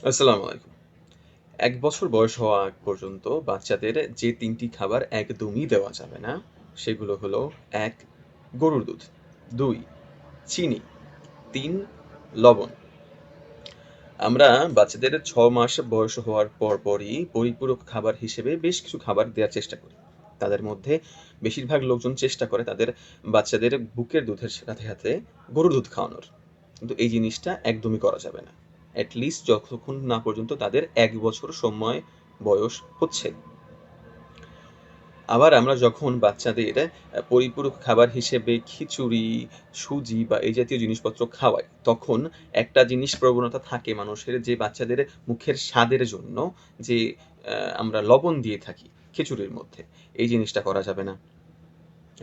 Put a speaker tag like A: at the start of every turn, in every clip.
A: আসসালামু আলাইকুম। ১ বছর বয়স হওয়া আগ পর্যন্ত বাচ্চাদের যে ৩ টি খাবার একদমই দেওয়া যাবে না, সেগুলো হলো ১. গরুর দুধ, ২. চিনি, ৩. লবণ। আমরা বাচ্চাদের ৬ মাস বয়স হওয়ার পরপরই পরিপূরক খাবার হিসেবে বেশ কিছু খাবার দেয়ার চেষ্টা করি। তাদের মধ্যে বেশিরভাগ লোকজন চেষ্টা করে তাদের বাচ্চাদের বুকের দুধের সাথে গরুর দুধ খাওয়ানোর। কিন্তু এই জিনিসটা একদমই করা যাবে না। এট লিস্ট যতক্ষণ না পর্যন্ত তাদের ১ বছর সময় বয়স হচ্ছে। আবার আমরা যখন বাচ্চাদের পরিপূরক খাবার হিসেবে খিচুড়ি, সুজি বা এই জাতীয় জিনিসপত্র খাওয়াই, তখন একটা জিনিস প্রবণতা থাকে মানুষের যে বাচ্চাদের মুখের স্বাদের জন্য যে আমরা লবণ দিয়ে থাকি খিচুড়ির মধ্যে, এই জিনিসটা করা যাবে না।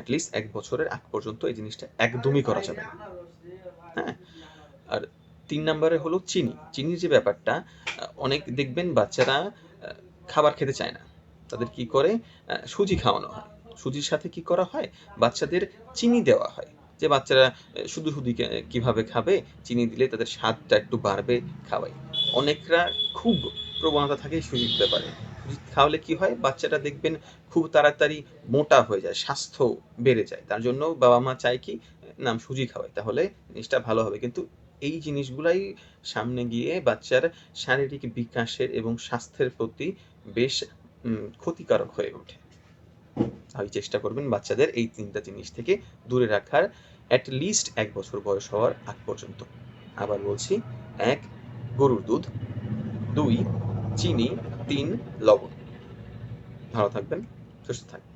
A: এট লিস্ট ১ বছরের আগ পর্যন্ত এই জিনিসটা একদমই করা যাবে না। হ্যাঁ? আর ৩ নাম্বারে হলো চিনি। চিনির যে ব্যাপারটা অনেক দেখবেন বাচ্চারা খাবার খেতে চায় না। তাদের কি করে সুজি খাওয়ানো হয়। সুজির সাথে কি করা হয়? বাচ্চাদের চিনি দেওয়া হয়। যে বাচ্চারা শুধু কিভাবে খাবে? চিনি দিলে তাদের স্বাদটা একটু বাড়বে, খাওয়াই। অনেকরা খুব প্রবণতা থাকে সুজির ব্যাপারে। সুজি খাওয়ালে কি হয়? বাচ্চাটা দেখবেন খুব তাড়াতাড়ি মোটা হয়ে যায়, স্বাস্থ্য বেড়ে যায়। তার জন্য বাবা-মা চায় কি? না সুজি খাওয়াই। তাহলে জিনিসটা ভালো হবে। কিন্তু এই জিনিসগুলাই সামনে গিয়ে বাচ্চার শারীরিক বিকাশের এবং স্বাস্থ্যের প্রতি বেশ ক্ষতিকারক হয়ে ওঠে। তাই চেষ্টা করবেন বাচ্চাদের এই ৩ টা জিনিস থেকে দূরে রাখার এট লিস্ট ১ বছর বয়স হওয়ার আগ পর্যন্ত। আবার বলছি ১. গরুর দুধ, ২. চিনি, ৩. লবণ। ভালো থাকবেন, সুস্থ থাকবেন।